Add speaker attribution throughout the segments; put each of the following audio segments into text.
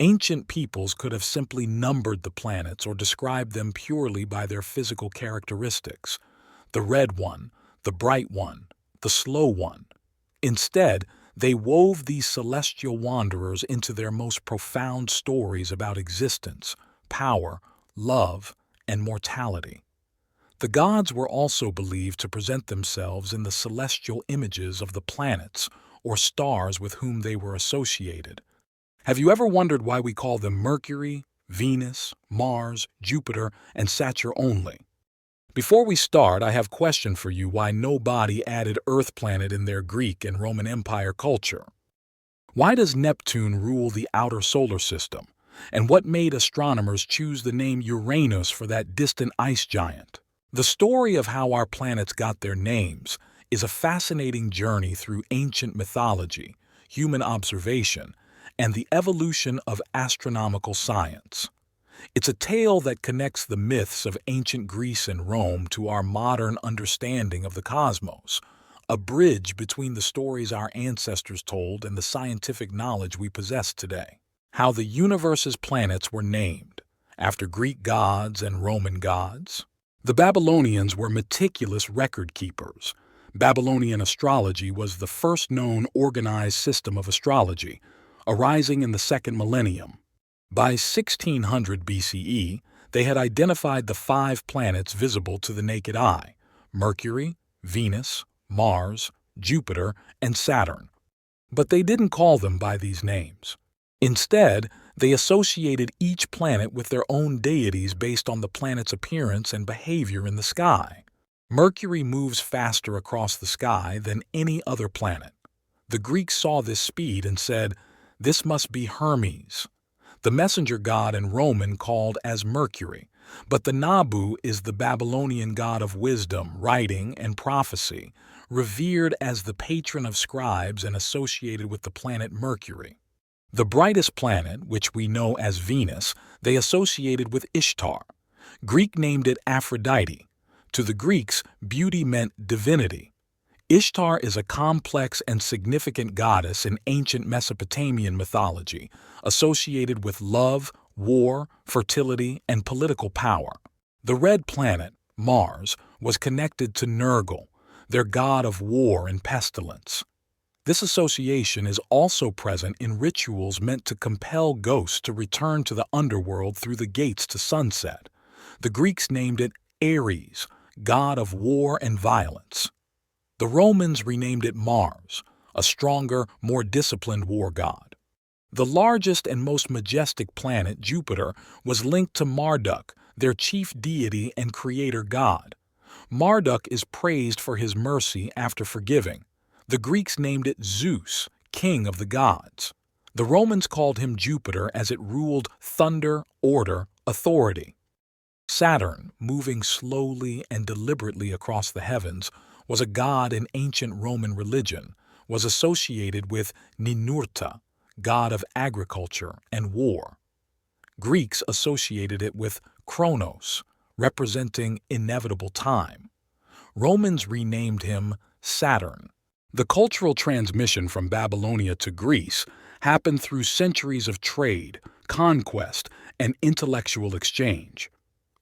Speaker 1: Ancient peoples could have simply numbered the planets or described them purely by their physical characteristics. The red one, the bright one, the slow one. Instead, they wove these celestial wanderers into their most profound stories about existence, power, love, and mortality. The gods were also believed to present themselves in the celestial images of the planets or stars with whom they were associated. Have you ever wondered why we call them Mercury, Venus, Mars, Jupiter, and Saturn only? Before we start, I have a question for you why nobody added Earth planet in their Greek and Roman Empire culture. Why does Neptune rule the outer solar system? And what made astronomers choose the name Uranus for that distant ice giant? The story of how our planets got their names is a fascinating journey through ancient mythology, human observation, and the evolution of astronomical science. It's a tale that connects the myths of ancient Greece and Rome to our modern understanding of the cosmos, a bridge between the stories our ancestors told and the scientific knowledge we possess today. How the universe's planets were named, after Greek gods and Roman gods. The Babylonians were meticulous record keepers. Babylonian astrology was the first known organized system of astrology, arising in the second millennium. By 1600 BCE, they had identified the 5 planets visible to the naked eye: Mercury, Venus, Mars, Jupiter, and Saturn. But they didn't call them by these names. Instead, they associated each planet with their own deities based on the planet's appearance and behavior in the sky. Mercury moves faster across the sky than any other planet. The Greeks saw this speed and said, "This must be Hermes," the messenger god in Roman called as Mercury, but the Nabu is the Babylonian god of wisdom, writing, and prophecy, revered as the patron of scribes and associated with the planet Mercury. The brightest planet, which we know as Venus, they associated with Ishtar. Greek named it Aphrodite. To the Greeks, beauty meant divinity. Ishtar is a complex and significant goddess in ancient Mesopotamian mythology, associated with love, war, fertility, and political power. The red planet, Mars, was connected to Nergal, their god of war and pestilence. This association is also present in rituals meant to compel ghosts to return to the underworld through the gates to sunset. The Greeks named it Ares, god of war and violence. The Romans renamed it Mars, a stronger, more disciplined war god. The largest and most majestic planet, Jupiter, was linked to Marduk, their chief deity and creator god. Marduk is praised for his mercy after forgiving. The Greeks named it Zeus, king of the gods. The Romans called him Jupiter as it ruled thunder, order, authority. Saturn, moving slowly and deliberately across the heavens, was a god in ancient Roman religion, was associated with Ninurta, god of agriculture and war. Greeks associated it with Kronos, representing inevitable time. Romans renamed him Saturn. The cultural transmission from Babylonia to Greece happened through centuries of trade, conquest, and intellectual exchange.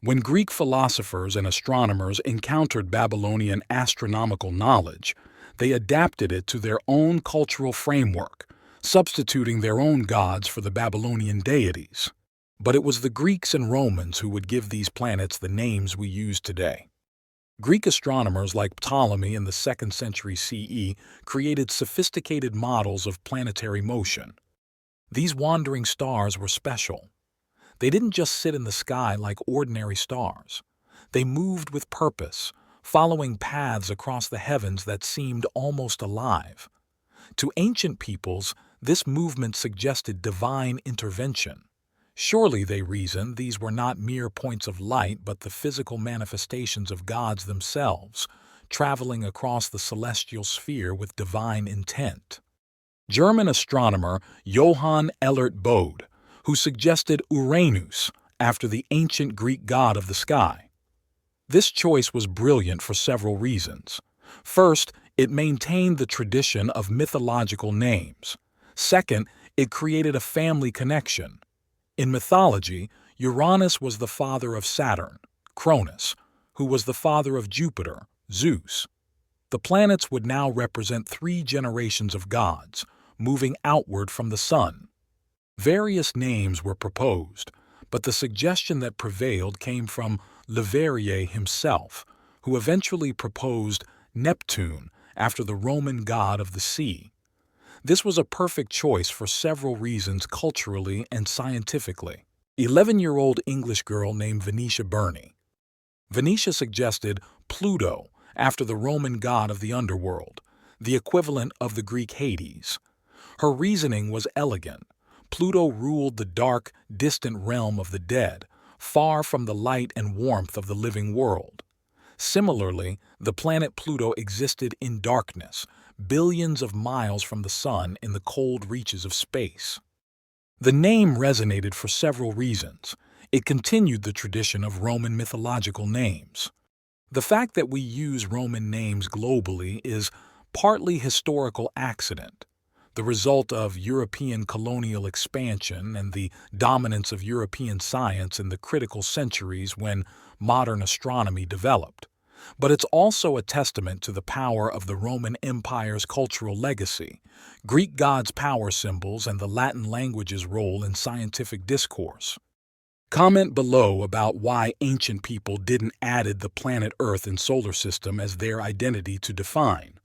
Speaker 1: When Greek philosophers and astronomers encountered Babylonian astronomical knowledge, they adapted it to their own cultural framework, substituting their own gods for the Babylonian deities. But it was the Greeks and Romans who would give these planets the names we use today. Greek astronomers like Ptolemy in the 2nd century CE created sophisticated models of planetary motion. These wandering stars were special. They didn't just sit in the sky like ordinary stars. They moved with purpose, following paths across the heavens that seemed almost alive. To ancient peoples, this movement suggested divine intervention. Surely, they reasoned, these were not mere points of light but the physical manifestations of gods themselves, traveling across the celestial sphere with divine intent. German astronomer Johann Elert Bode, who suggested Uranus after the ancient Greek god of the sky. This choice was brilliant for several reasons. First, it maintained the tradition of mythological names. Second, it created a family connection. In mythology, Uranus was the father of Saturn, Cronus, who was the father of Jupiter, Zeus. The planets would now represent three generations of gods, moving outward from the sun. Various names were proposed, but the suggestion that prevailed came from Leverrier himself, who eventually proposed Neptune after the Roman god of the sea. This was a perfect choice for several reasons culturally and scientifically. 11-year-old English girl named Venetia Burney. Venetia suggested Pluto after the Roman god of the underworld, the equivalent of the Greek Hades. Her reasoning was elegant. Pluto ruled the dark, distant realm of the dead, far from the light and warmth of the living world. Similarly, the planet Pluto existed in darkness, billions of miles from the sun in the cold reaches of space. The name resonated for several reasons. It continued the tradition of Roman mythological names. The fact that we use Roman names globally is partly historical accident, the result of European colonial expansion and the dominance of European science in the critical centuries when modern astronomy developed. But it's also a testament to the power of the Roman Empire's cultural legacy, Greek gods' power symbols, and the Latin language's role in scientific discourse. Comment below about why ancient people didn't added the planet Earth and solar system as their identity to define.